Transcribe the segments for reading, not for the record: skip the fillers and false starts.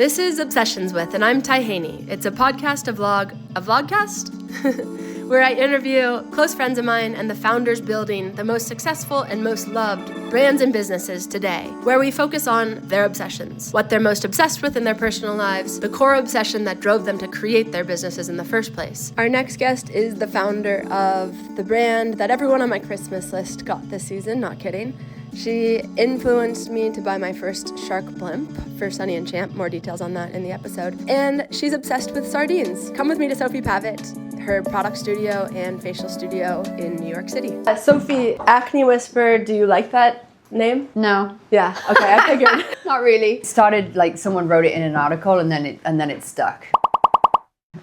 This is Obsessions With, and I'm Ty Haney. It's a podcast, a vlogcast? Where I interview close friends of mine and the founders building the most successful and most loved brands and businesses today, where we focus on their obsessions, what they're most obsessed with in their personal lives, the core obsession that drove them to create their businesses in the first place. Our next guest is the founder of the brand that everyone on my Christmas list got this season, not kidding. She influenced me to buy my first shark blimp for Sonny and Champ. More details on that in the episode. And she's obsessed with sardines. Come with me to Sofie Pavitt, her product studio and facial studio in New York City. Sofie, Acne Whisper, do you like that name? No. Yeah, okay, I figured. Not really. Started like someone wrote it in an article and then it stuck.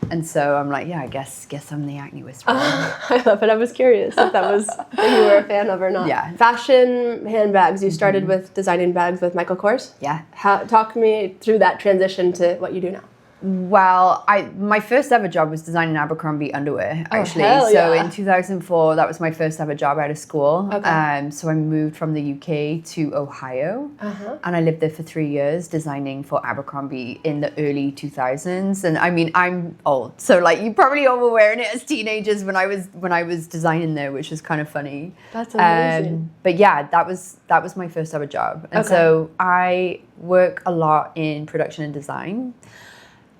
And so I'm like, yeah, I guess I'm the Acne Whisperer. I love it. I was curious if that was if you were a fan of or not. Yeah. Fashion handbags. You started with designing bags with Micheal Kors. Yeah. Talk me through that transition to what you do now. Well, my first ever job was designing Abercrombie underwear, actually. Hell So yeah. in 2004, that was my first ever job out of school. Okay. So I moved from the UK to Ohio, and I lived there for 3 years designing for Abercrombie in the early 2000s. And I mean, I'm old, so like you probably all were wearing it as teenagers when I was designing there, which is kind of funny. That's amazing. But yeah, that was my first ever job, and so I work a lot in production and design.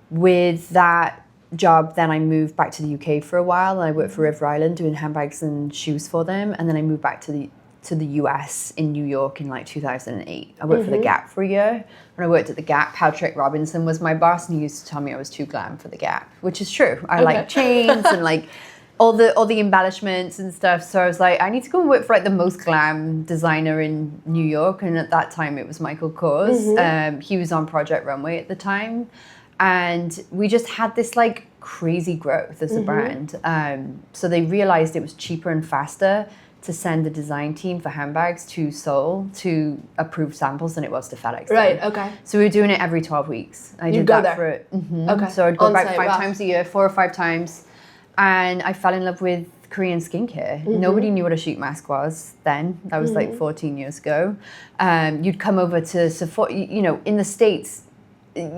With that job, then I moved back to the UK for a while, and I worked for River Island doing handbags and shoes for them. And then I moved back to the US in New York in like 2008. I worked for the Gap for a year. When I worked at the Gap, Patrick Robinson was my boss, and he used to tell me I was too glam for the Gap, which is true. I like chains and like all the embellishments and stuff. So I was like, I need to go and work for like the most glam designer in New York. And at that time, it was Micheal Kors. He was on Project Runway at the time. And we just had this like crazy growth as a brand. So they realized it was cheaper and faster to send the design team for handbags to Seoul to approve samples than it was to FedEx. Right, okay. So we were doing it every 12 weeks. I did go that there? for Okay. So I'd go back On-site, 5 wow. times a year, 4 or 5 times. And I fell in love with Korean skincare. Nobody knew what a sheet mask was then. That was like 14 years ago. You'd come over to Sephora, you know, in the States,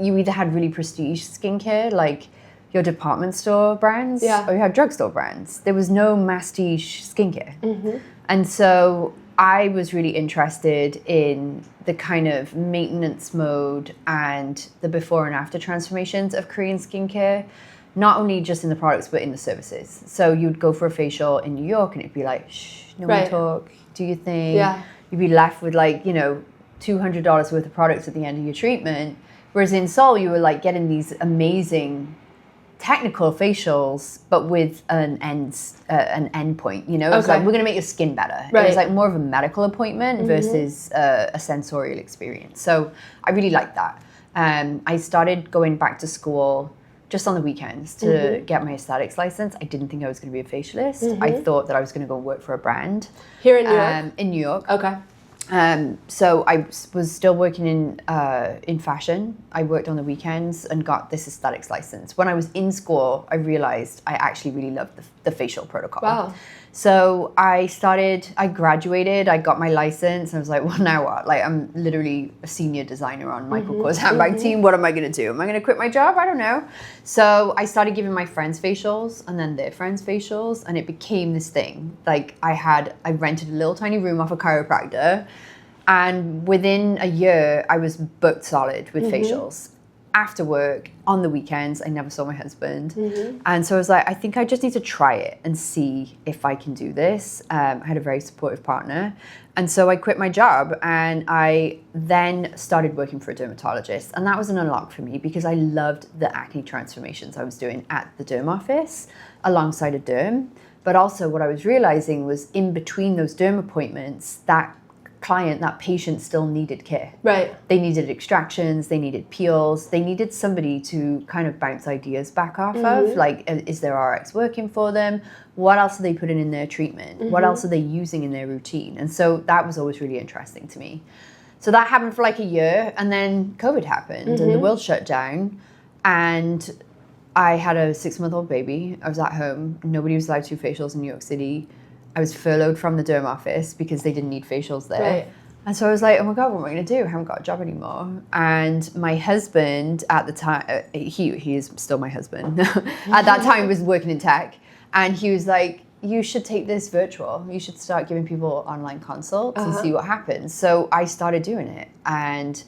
you either had really prestige skincare, like your department store brands, or you had drugstore brands. There was no masstige skincare. And so I was really interested in the kind of maintenance mode and the before and after transformations of Korean skincare, not only just in the products, but in the services. So you'd go for a facial in New York and it'd be like, shh, no one talk, do your thing. Yeah. You'd be left with like, you know, $200 worth of products at the end of your treatment. Whereas in Seoul, you were like getting these amazing technical facials, but with an end point. You know, it was like, we're going to make your skin better. It was like more of a medical appointment versus a sensorial experience. So I really liked that. I started going back to school just on the weekends to get my aesthetics license. I didn't think I was going to be a facialist. I thought that I was going to go work for a brand. Here in New York? In New York. Okay. So I was still working in fashion. I worked on the weekends and got this aesthetics license. When I was in school, I realized I actually really loved the facial protocol. Wow. So I graduated, I got my license, and I was like, well, now what? Like, I'm literally a senior designer on Micheal Kors handbag team. What am I going to do? Am I going to quit my job? I don't know. So I started giving my friends facials and then their friends facials, and it became this thing. Like, I rented a little tiny room off a chiropractor, and within a year, I was booked solid with facials. After work, on the weekends, I never saw my husband. And so I was like, I think I just need to try it and see if I can do this. I had a very supportive partner. And so I quit my job and I then started working for a dermatologist. And that was an unlock for me because I loved the acne transformations I was doing at the derm office alongside a derm. But also what I was realizing was in between those derm appointments, that patient still needed care. Right. They needed extractions, they needed peels, they needed somebody to kind of bounce ideas back off of. Like, is their RX working for them? What else are they putting in their treatment? What else are they using in their routine? And so that was always really interesting to me. So that happened for like a year, and then COVID happened and the world shut down. And I had a 6-month-old baby. I was at home. Nobody was allowed to do facials in New York City. I was furloughed from the derm office because they didn't need facials there. Right. And so I was like, oh my God, what am I going to do? I haven't got a job anymore. And my husband at the time, he is still my husband, at that time was working in tech. And he was like, you should take this virtual. You should start giving people online consults and see what happens. So I started doing it. And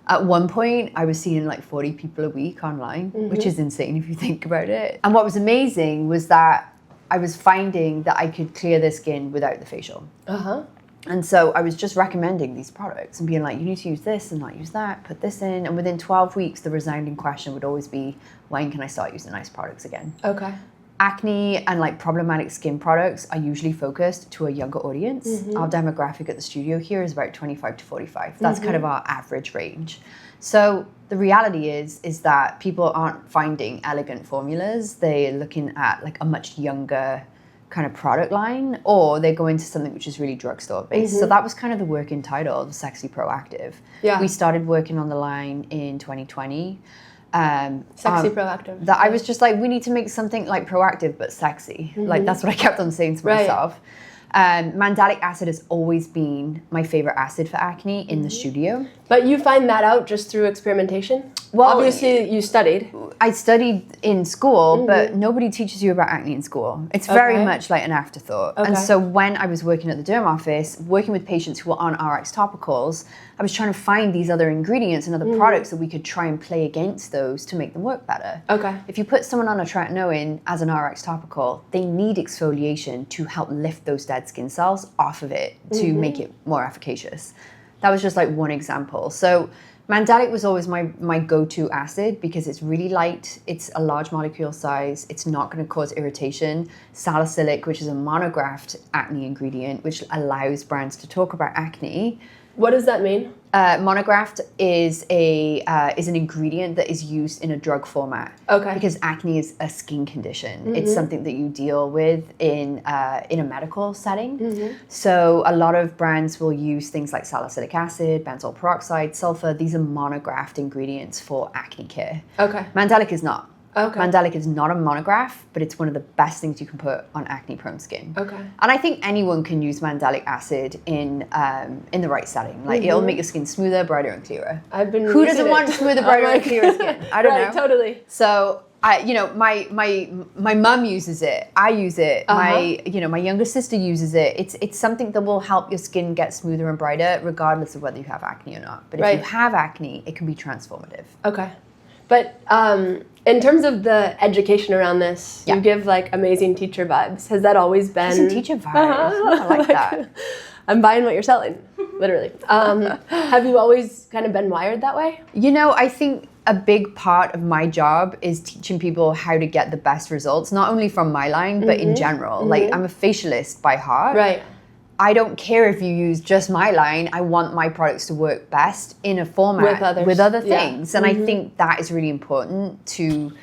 at one point, I was seeing like 40 people a week online, which is insane if you think about it. And what was amazing was that I was finding that I could clear the skin without the facial. And so I was just recommending these products and being like, you need to use this and not use that, put this in. And within 12 weeks, the resounding question would always be, when can I start using nice products again? Okay. Acne and like problematic skin products are usually focused to a younger audience. Our demographic at the studio here is about 25 to 45. That's kind of our average range. So the reality is that people aren't finding elegant formulas. They're looking at like a much younger kind of product line, or they go into something which is really drugstore based. So that was kind of the working title, Sexy Proactive. Yeah. We started working on the line in 2020. Sexy Proactive. That I was just like, we need to make something like proactive but sexy. Like that's what I kept on saying to myself. Mandelic acid has always been my favorite acid for acne in the studio. But you find that out just through experimentation? Well, obviously you studied. I studied in school, but nobody teaches you about acne in school. It's very much like an afterthought. And so when I was working at the derm office, working with patients who were on RX topicals, I was trying to find these other ingredients and other products that we could try and play against those to make them work better. Okay. If you put someone on a tretinoin as an RX topical, they need exfoliation to help lift those dead skin cells off of it to make it more efficacious. That was just like one example. So Mandelic was always my go-to acid because it's really light, it's a large molecule size, it's not going to cause irritation. Salicylic, which is a monographed acne ingredient, which allows brands to talk about acne. What does that mean? Monographed is an ingredient that is used in a drug format. Okay. Because acne is a skin condition. It's something that you deal with in a medical setting. So a lot of brands will use things like salicylic acid, benzoyl peroxide, sulfur. These are monographed ingredients for acne care. Okay. Mandelic is not. Okay. Mandelic is not a monograph, but it's one of the best things you can put on acne-prone skin. Okay. And I think anyone can use mandelic acid in the right setting. Like it'll make your skin smoother, brighter, and clearer. Who doesn't want smoother, brighter, and clearer skin? I don't know. Totally. So my mum uses it. I use it. My younger sister uses it. It's something that will help your skin get smoother and brighter, regardless of whether you have acne or not. But if you have acne, it can be transformative. Okay. But in terms of the education around this, you give like amazing teacher vibes. Has that always been? Amazing teacher vibes. I like that. I'm buying what you're selling, literally. Have you always kind of been wired that way? You know, I think a big part of my job is teaching people how to get the best results, not only from my line, but in general. Like I'm a facialist by heart. Right. I don't care if you use just my line. I want my products to work best in a format with other things. And I think that is really important to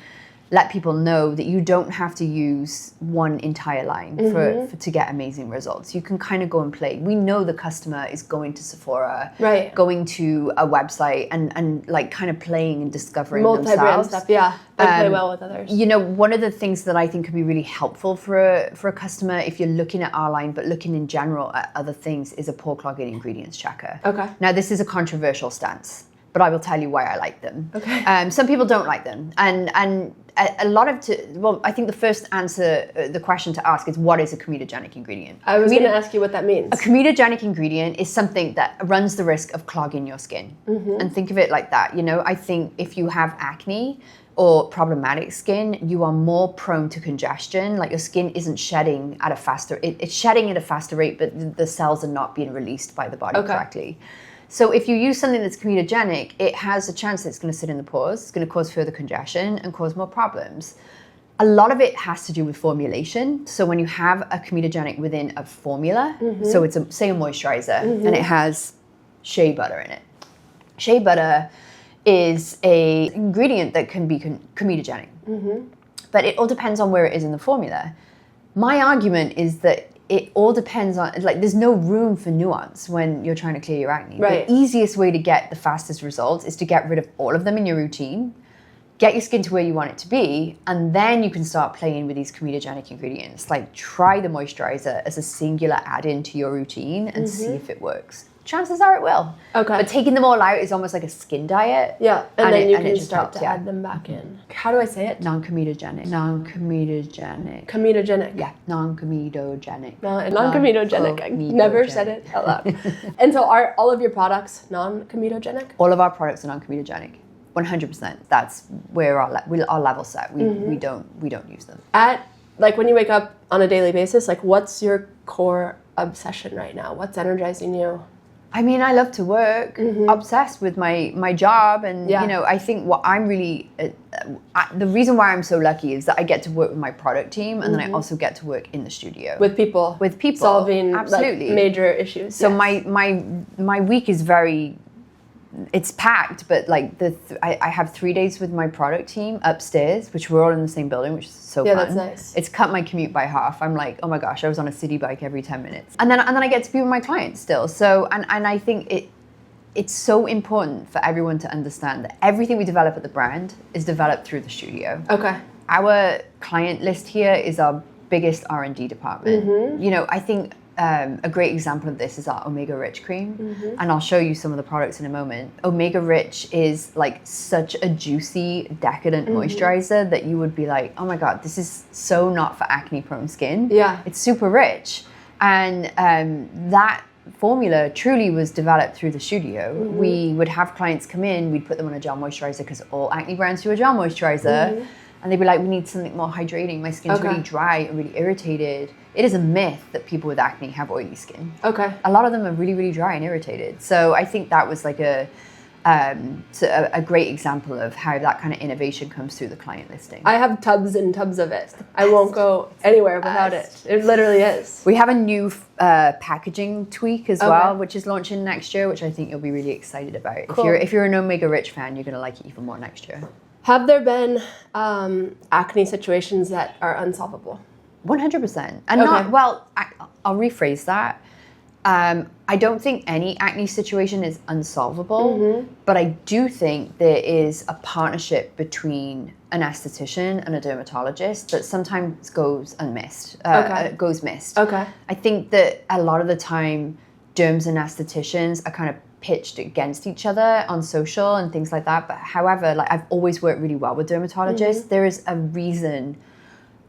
let people know that you don't have to use one entire line to get amazing results. You can kind of go and play. We know the customer is going to Sephora, going to a website and like kind of playing and discovering themselves. Stuff, yeah. They play well with others. You know, one of the things that I think could be really helpful for a customer, if you're looking at our line, but looking in general at other things, is a pore clogging ingredients checker. Okay. Now, this is a controversial stance, but I will tell you why I like them. Okay. Some people don't like them. And a lot of, I think the first answer, the question to ask is, what is a comedogenic ingredient? I was going to ask you what that means. A comedogenic ingredient is something that runs the risk of clogging your skin. And think of it like that. You know, I think if you have acne or problematic skin, you are more prone to congestion. Like your skin isn't shedding at a faster, it's shedding at a faster rate, but the cells are not being released by the body correctly. So if you use something that's comedogenic, it has a chance that it's going to sit in the pores, it's going to cause further congestion and cause more problems. A lot of it has to do with formulation. So when you have a comedogenic within a formula, so it's say a moisturizer, and it has shea butter in it. Shea butter is a ingredient that can be comedogenic, but it all depends on where it is in the formula. My argument is that it all depends on, like, there's no room for nuance when you're trying to clear your acne. Right. The easiest way to get the fastest results is to get rid of all of them in your routine, get your skin to where you want it to be, and then you can start playing with these comedogenic ingredients. Like, try the moisturizer as a singular add-in to your routine and see if it works. chances are it will. Okay. But taking them all out is almost like a skin diet. Yeah, and then you can just start helps, to add them back in. How do I say it? Non-comedogenic. Non-comedogenic. Comedogenic. Yeah, non-comedogenic. Non-comedogenic. I never said it out loud. And so are all of your products non-comedogenic? All of our products are non-comedogenic. 100%. That's where our level set. We don't use them. Like when you wake up on a daily basis, like what's your core obsession right now? What's energizing you? I mean, I love to work, obsessed with my job. And, you know, I think what I'm really, the reason why I'm so lucky is that I get to work with my product team and then I also get to work in the studio. With people. Solving absolutely. Like, major issues. So my week is very, it's packed, but like I have 3 days with my product team upstairs, which we're all in the same building, which is so fun. That's nice. It's cut my commute by half. I'm like, oh my gosh, I was on a city bike every 10 minutes. And then I get to be with my clients still. So, and I think it's so important for everyone to understand that everything we develop at the brand is developed through the studio. Okay. Our client list here is our biggest R&D department. You know, I think a great example of this is our Omega Rich cream. And I'll show you some of the products in a moment. Omega Rich is like such a juicy, decadent moisturizer that you would be like, oh my God, this is so not for acne prone skin. Yeah. It's super rich. And that formula truly was developed through the studio. We would have clients come in, we'd put them on a gel moisturizer because all acne brands do a gel moisturizer. And they'd be like, we need something more hydrating. My skin's really dry and really irritated. It is a myth that people with acne have oily skin. Okay. A lot of them are really, really dry and irritated. So I think that was like a great example of how that kind of innovation comes through the client listing. I have tubs and tubs of it. I won't go anywhere without it. It literally is. We have a new packaging tweak as well, which is launching next year, which I think you'll be really excited about. Cool. If you're an Omega Rich fan, you're going to like it even more next year. Have there been acne situations that are unsolvable? 100%. And I'll rephrase that. I don't think any acne situation is unsolvable, but I do think there is a partnership between an esthetician and a dermatologist that sometimes goes unmissed, goes missed. Okay. I think that a lot of the time, derms and estheticians are kind of pitched against each other on social and things like that. But however, like I've always worked really well with dermatologists. There is a reason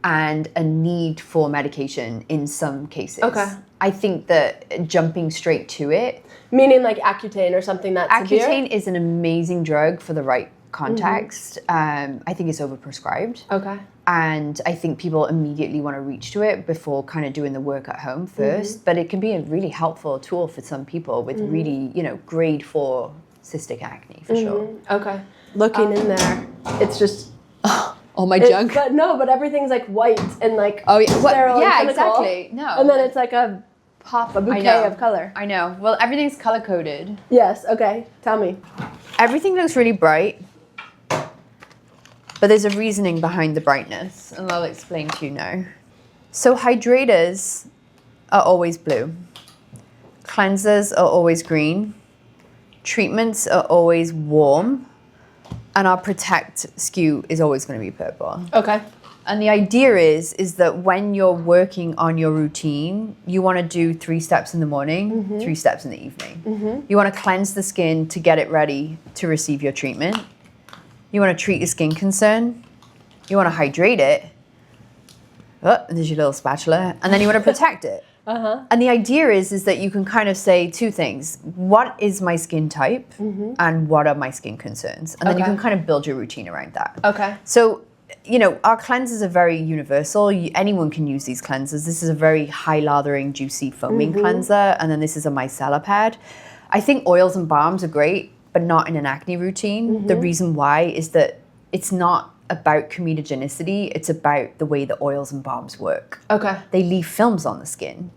and a need for medication in some cases. Okay. I think that jumping straight to it. Meaning like Accutane or something that's severe? Accutane is an amazing drug for the right context. I think it's overprescribed. Okay. And I think people immediately want to reach to it before kind of doing the work at home first. But it can be a really helpful tool for some people with really, grade 4 cystic acne for sure. Okay. Looking in there, it's just... all my junk. But everything's like white and like sterile and clinical. Exactly. No. And then it's like a bouquet of color. I know. Well, everything's color coded. Yes. Okay. Tell me. Everything looks really bright, but there's a reasoning behind the brightness, and I'll explain to you now. So hydrators are always blue. Cleansers are always green. Treatments are always warm. And our protect SKU is always going to be purple. Okay. And the idea is that when you're working on your routine, you want to do 3 steps in the morning, 3 steps in the evening. You want to cleanse the skin to get it ready to receive your treatment. You want to treat your skin concern. You want to hydrate it. Oh, there's your little spatula. And then you want to protect it. And the idea is that you can kind of say 2 things. What is my skin type and what are my skin concerns? And then you can kind of build your routine around that. Okay. So, our cleansers are very universal. Anyone can use these cleansers. This is a very high lathering, juicy foaming cleanser. And then this is a micellar pad. I think oils and balms are great, but not in an acne routine. The reason why is that it's not about comedogenicity, it's about the way the oils and balms work. Okay. They leave films on the skin.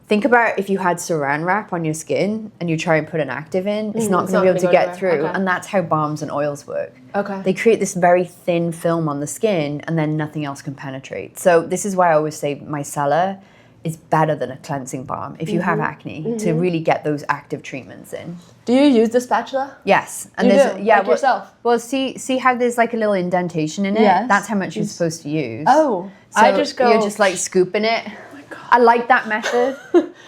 Think about if you had saran wrap on your skin and you try and put an active in, it's not going to be able to get through. Okay. And that's how balms and oils work. Okay. They create this very thin film on the skin and then nothing else can penetrate. So this is why I always say micellar is better than a cleansing balm if you have acne to really get those active treatments in. Do you use the spatula? Yes. And yourself? Well, see how there's like a little indentation in it? Yes. That's how much you're supposed to use. Oh. So you're just like scooping it. I like that method.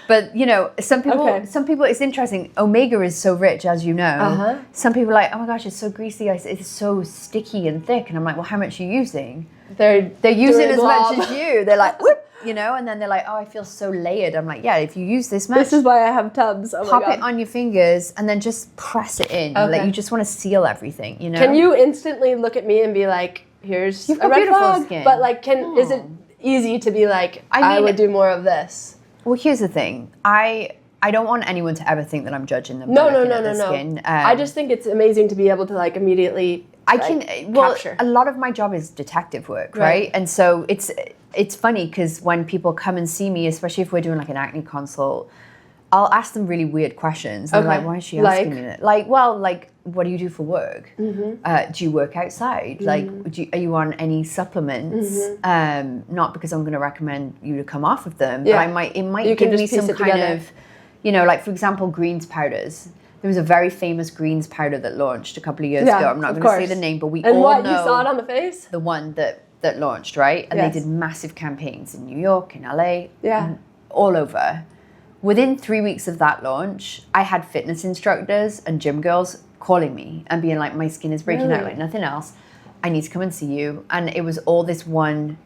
But, you know, some people, it's interesting. Omega is so rich, as you know. Some people are like, oh my gosh, it's so greasy. It's so sticky and thick. And I'm like, well, how much are you using? They're using as much as you. They're like, whoop, you know, and then they're like, oh, I feel so layered. I'm like, yeah, if you use this much. This is why I have tubs. Oh pop it on your fingers and then just press it in. Like, you just want to seal everything, you know? Can you instantly look at me and be like, here's a red flag? Skin. But like, is it easy to be like, I would do more of this? Well, here's the thing. I don't want anyone to ever think that I'm judging them. No. Skin. I just think it's amazing to be able to like immediately capture. A lot of my job is detective work, right? And so it's funny because when people come and see me, especially if we're doing like an acne consult, I'll ask them really weird questions. They're like, why is she asking me that? Like, well, like, what do you do for work? Do you work outside? Like, are you on any supplements? Not because I'm going to recommend you to come off of them, but it might give me some kind of, you know, like, for example, greens powders. There was a very famous greens powder that launched a couple of years ago. I'm not going to say the name, but we all know. You saw it on the face? The one that launched, right? And they did massive campaigns in New York, in LA, all over. Within 3 weeks of that launch, I had fitness instructors and gym girls calling me and being like, my skin is breaking out like nothing else. I need to come and see you. And it was all this one,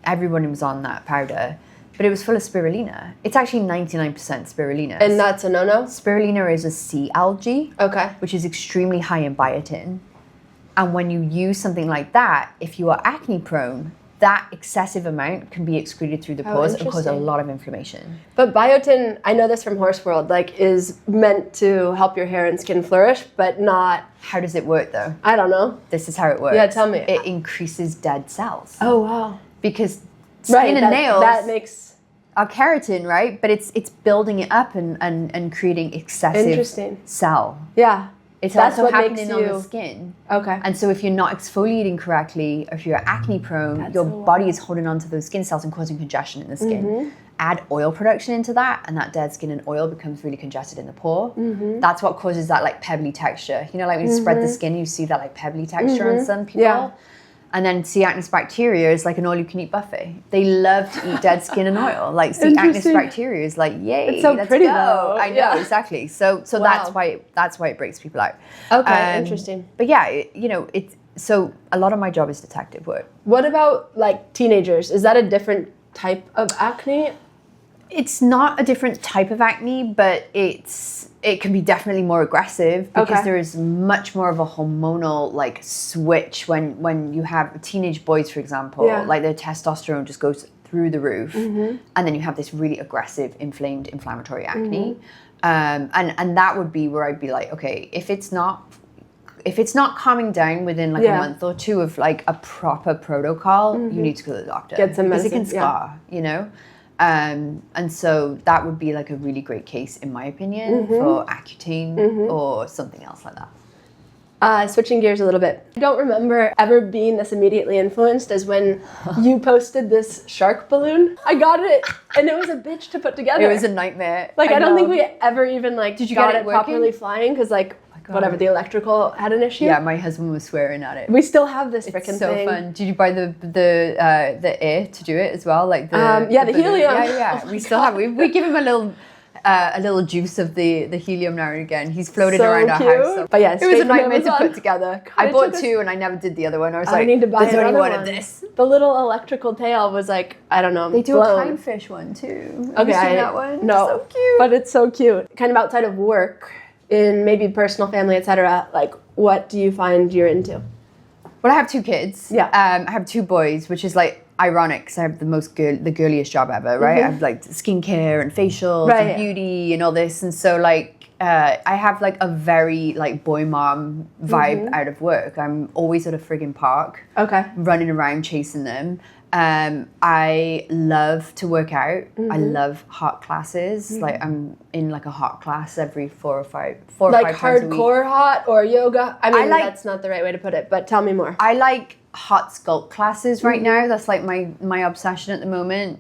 everyone was on that powder, but it was full of spirulina. It's actually 99% spirulina. And that's a no-no? Spirulina is a sea algae, which is extremely high in biotin. And when you use something like that, if you are acne prone, that excessive amount can be excreted through the pores and cause a lot of inflammation. But biotin, I know this from Horse World, like is meant to help your hair and skin flourish, but not... How does it work though? I don't know. This is how it works. Yeah, tell me. It increases dead cells. Oh, wow. Because skin and nails... That makes... Are keratin, right? But it's building it up and creating excessive cell. Yeah. It's also happening on the skin. Okay. And so if you're not exfoliating correctly, or if you're acne prone, your body is holding on to those skin cells and causing congestion in the skin. Add oil production into that, and that dead skin and oil becomes really congested in the pore. That's what causes that like pebbly texture. You know, like when you spread the skin, you see that like pebbly texture on some people. Yeah. And then C. acnes bacteria is like an all-you-can-eat buffet. They love to eat dead skin and oil. Like C. acnes bacteria is like, yay, it's so let's pretty go. Though. I know, exactly. So that's why it breaks people out. Okay, interesting. But yeah, you know, so a lot of my job is detective work. What about like teenagers? Is that a different type of acne? It's not a different type of acne, but it can be definitely more aggressive because there is much more of a hormonal like switch when you have teenage boys, for example, like their testosterone just goes through the roof, and then you have this really aggressive, inflammatory acne, and that would be where I'd be like, okay, if it's not calming down within like a month or two of like a proper protocol, you need to go to the doctor. Get some medicine. Because it can scar, you know. And so that would be like a really great case, in my opinion, for Accutane or something else like that. Switching gears a little bit. I don't remember ever being this immediately influenced as when you posted this shark balloon. I got it, and it was a bitch to put together. It was a nightmare. Like, I don't think we ever even like got it properly flying because like, whatever, the electrical had an issue. Yeah, my husband was swearing at it. We still have this freaking thing. It's so fun. Did you buy the air to do it as well? Like the helium. Yeah. Oh we still have. We give him a little juice of the helium now and again. He's floated around our house. So. But yeah, it was a nightmare to put together. I bought two and I never did the other one. I was like, I need to buy there's only one of this. The little electrical tail was like, I don't know. They do a timefish one too. Have you seen that one? No. So cute. But it's so cute. Kind of outside of work, in maybe personal, family, etc. Like, what do you find you're into? Well, I have two kids. Yeah. I have two boys, which is like ironic because I have the girliest job ever, right? I have like skincare and facials and beauty and all this, and so like I have like a very like boy mom vibe out of work. I'm always at a friggin' park, running around chasing them. I love to work out. I love hot classes. Like I'm in like a hot class every 4 or 5 times a week. Like hardcore hot or yoga? I mean, that's not the right way to put it, but tell me more. I like hot sculpt classes right now. That's like my obsession at the moment.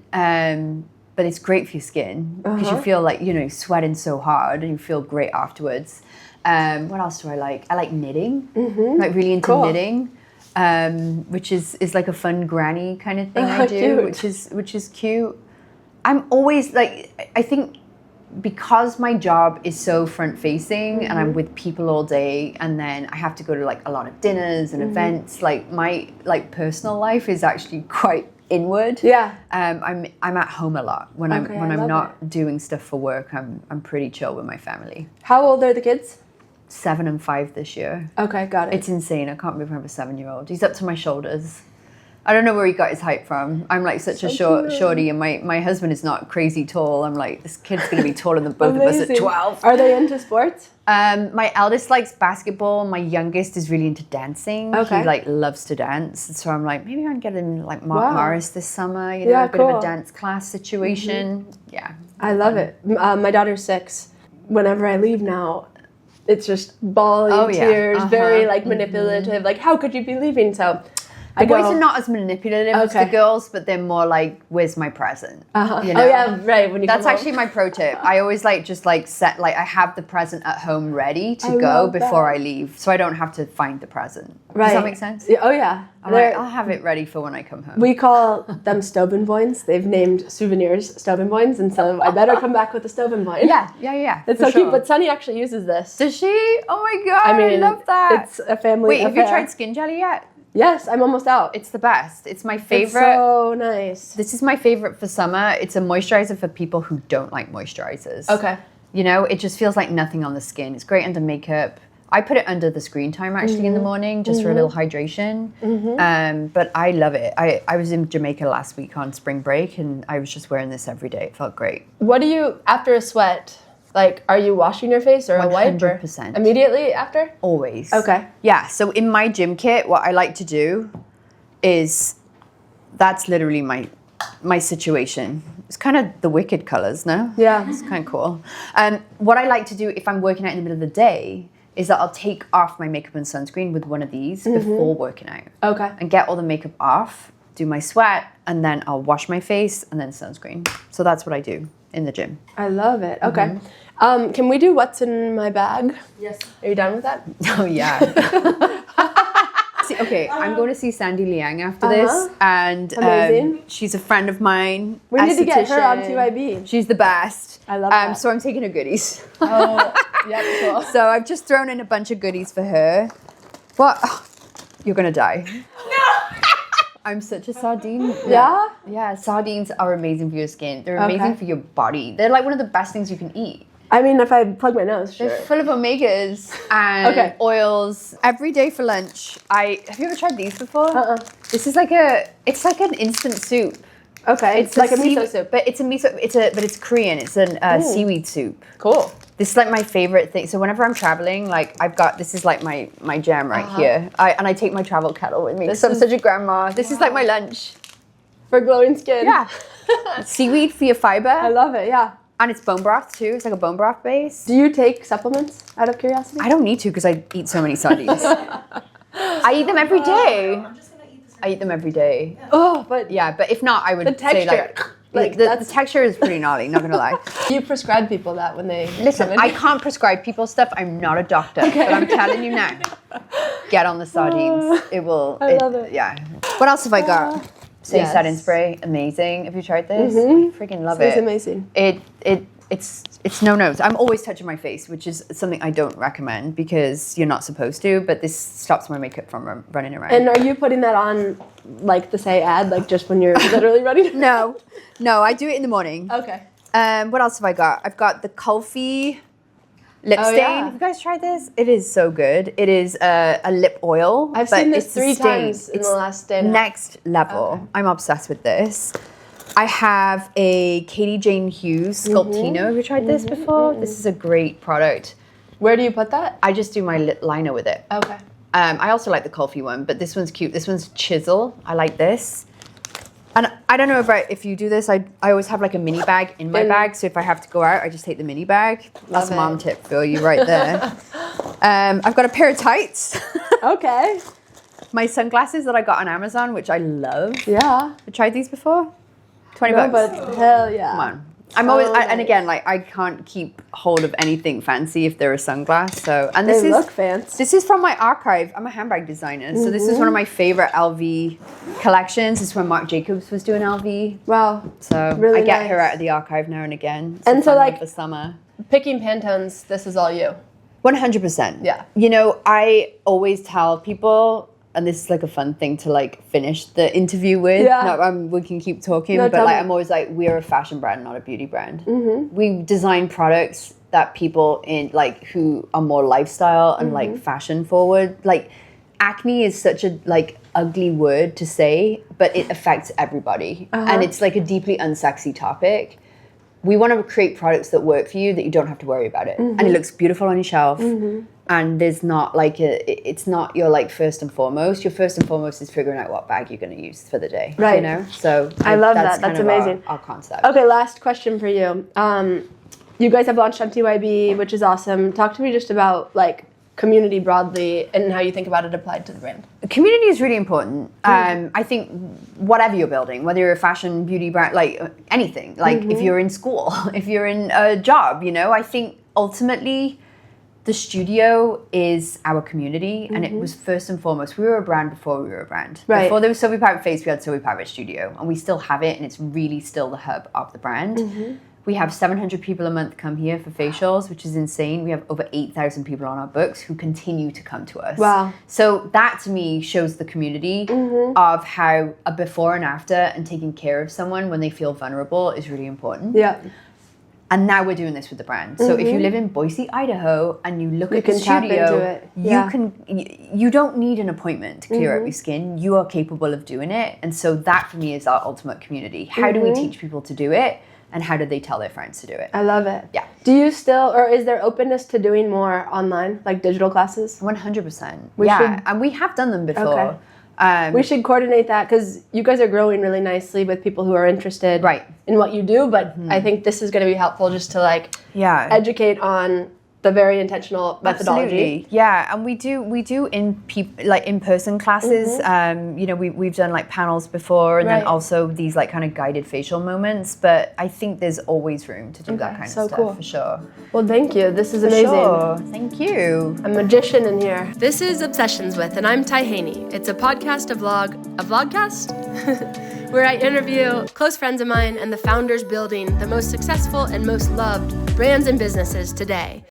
But it's great for your skin because you feel like, you know, sweating so hard and you feel great afterwards. What else do I like? I like knitting. Like really into knitting. Which is like a fun granny kind of thing I do, which is cute. I'm always like, I think because my job is so front facing and I'm with people all day, and then I have to go to like a lot of dinners and events, like my like personal life is actually quite inward. Yeah. I'm at home a lot when I'm not doing stuff for work. I'm pretty chill with my family. How old are the kids? 7 and 5 this year. Okay, got it. It's insane. I can't believe I have a 7-year-old. He's up to my shoulders. I don't know where he got his height from. I'm like such a shorty, and my husband is not crazy tall. I'm like, this kid's gonna be taller than both of us at 12. Are they into sports? My eldest likes basketball. My youngest is really into dancing. Okay. He like loves to dance. So I'm like, maybe I can get him like Mark Morris this summer. You know, a bit of a dance class situation. Yeah. I love it. My daughter's 6. Whenever I leave now, it's just bawling tears, very like manipulative. Like, how could you be leaving? So the boys are not as manipulative as the girls, but they're more like, "Where's my present?" You know? Oh yeah, right. When you That's actually my pro tip. I always like just like set like I have the present at home ready to go before I leave, so I don't have to find the present. Right. Does that make sense? Yeah, oh yeah. I'll have it ready for when I come home. We call them Stovenboins. They've named souvenirs Stovenboins, and so I better come back with a Stovenboin. Yeah. It's so cute. But Sunny actually uses this. Does she? Oh my god! I mean, love that. It's a family. Wait, have you tried skin jelly yet? Yes, I'm almost out. It's the best. It's my favorite. It's so nice. This is my favorite for summer. It's a moisturizer for people who don't like moisturizers. Okay. You know, it just feels like nothing on the skin. It's great under makeup. I put it under the screen time actually in the morning just for a little hydration. But I love it. I was in Jamaica last week on spring break, and I was just wearing this every day. It felt great. What do you, after a sweat, like, are you washing your face or a wipe? 100%. Immediately after? Always. Okay. Yeah, so in my gym kit, what I like to do is, that's literally my situation. It's kind of the Wicked colors, no? Yeah. It's kind of cool. What I like to do if I'm working out in the middle of the day is that I'll take off my makeup and sunscreen with one of these before working out. Okay. And get all the makeup off, do my sweat, and then I'll wash my face and then sunscreen. So that's what I do in the gym. I love it. Okay. Can we do what's in my bag? Yes. Are you done with that? Oh, yeah. Okay, I'm going to see Sandy Liang after this, and she's a friend of mine. We need to get her on TYB. She's the best. I love that. So I'm taking her goodies. Oh, yeah, cool. So I've just thrown in a bunch of goodies for her. What? Oh, you're going to die. No! I'm such a sardine. Yeah? Yeah, sardines are amazing for your skin. They're amazing for your body. They're like one of the best things you can eat. I mean, if I plug my nose, sure. They're full of omegas and oils. Every day for lunch, have you ever tried these before? This is it's like an instant soup. Okay, it's like a miso soup. But it's Korean. It's a seaweed soup. Cool. This is like my favorite thing. So whenever I'm traveling, like this is like my jam right here. I take my travel kettle with me because I'm such a grandma. This is like my lunch. For glowing skin. Yeah. Seaweed for your fiber. I love it, yeah. And it's bone broth too. It's like a bone broth base. Do you take supplements out of curiosity? I don't need to because I eat so many sardines. I eat them every day. I eat them every day. Oh, but but if not, I would the texture. say like the texture is pretty gnarly. Not gonna lie. You prescribe people that when they listen. I can't prescribe people stuff. I'm not a doctor, but I'm telling you now. Get on the sardines. It will. I love it. Yeah. What else have I got? Satin spray, amazing. Have you tried this? I freaking love it. It's amazing. It's no-nos. I'm always touching my face, which is something I don't recommend because you're not supposed to, but this stops my makeup from running around. And are you putting that on like the Say ad, like just when you're literally ready to... No, I do it in the morning. Okay. What else have I got? I've got the Kulfi lip stain. Yeah. Have you guys tried this? It is so good. It is a lip oil. I've seen this 3 times in the last day. Next level. Okay. I'm obsessed with this. I have a Katie Jane Hughes Sculptino. Have you tried this before? This is a great product. Where do you put that? I just do my lip liner with it. Okay. I also like the Kulfi one, but this one's cute. This one's Chisel. I like this. And I don't know if you do this. I always have like a mini bag in my bag. So if I have to go out, I just take the mini bag. That's a mom tip for you right there. I've got a pair of tights. Okay. My sunglasses that I got on Amazon, which I love. Yeah. Have you tried these before? $20. But hell yeah. Come on. I'm always, nice. and again, like I can't keep hold of anything fancy if they're a sunglass. So, and They look fancy. This is from my archive. I'm a handbag designer, so this is one of my favorite LV collections. This is when Marc Jacobs was doing LV. Wow. So Really I get nice. her out of the archive now and again. And so, like, for summer. Picking Pantones, this is all you. 100%. Yeah. You know, I always tell people, and this is like a fun thing to like finish the interview with. Yeah. No, we can keep talking, No, but tell like me. I'm always like, we're a fashion brand, not a beauty brand. We design products that people in like who are more lifestyle and like fashion forward. Like acne is such a like ugly word to say, but it affects everybody, and it's like a deeply unsexy topic. We want to create products that work for you that you don't have to worry about it. And it looks beautiful on your shelf. And there's not like it's not your like first and foremost. Your first and foremost is figuring out what bag you're going to use for the day. Right. You know? So I love that. that's That's kind of amazing. Our concept. Okay, last question for you. You guys have launched on TYB, which is awesome. Talk to me just about like community broadly and how you think about it applied to the brand. Community is really important. I think whatever you're building, whether you're a fashion, beauty brand, like anything, like if you're in school, if you're in a job, you know, I think ultimately the studio is our community, and it was first and foremost, we were a brand before we were a brand. Right. Before there was Sofie Pavitt Face, we had Sofie Pavitt Studio, and we still have it, and it's really still the hub of the brand. We have 700 people a month come here for facials, which is insane. We have over 8,000 people on our books who continue to come to us. Wow. So that to me shows the community of how a before and after and taking care of someone when they feel vulnerable is really important. Yeah. And now we're doing this with the brand. So if you live in Boise, Idaho, and you look at the can tap into studio, it. Yeah. you don't need an appointment to clear up your skin. You are capable of doing it. And so that for me is our ultimate community. How do we teach people to do it? And how do they tell their friends to do it? I love it. Yeah. Do you still, or is there openness to doing more online, like digital classes? 100%. We yeah, should- and we have done them before. Okay. Um, We should coordinate that because you guys are growing really nicely with people who are interested Right. in what you do. But I think this is going to be helpful just to like yeah. educate on the very intentional methodology. Absolutely. Yeah, and we do in person classes. You know, we've done like panels before, and Right. then also these like kind of guided facial moments. But I think there's always room to do that kind so of stuff cool. for sure. Well, thank you. This is For amazing. sure. Thank you. A magician in here. This is Obsessions With, and I'm Haney. It's a podcast, a vlogcast, where I interview close friends of mine and the founders building the most successful and most loved brands and businesses today.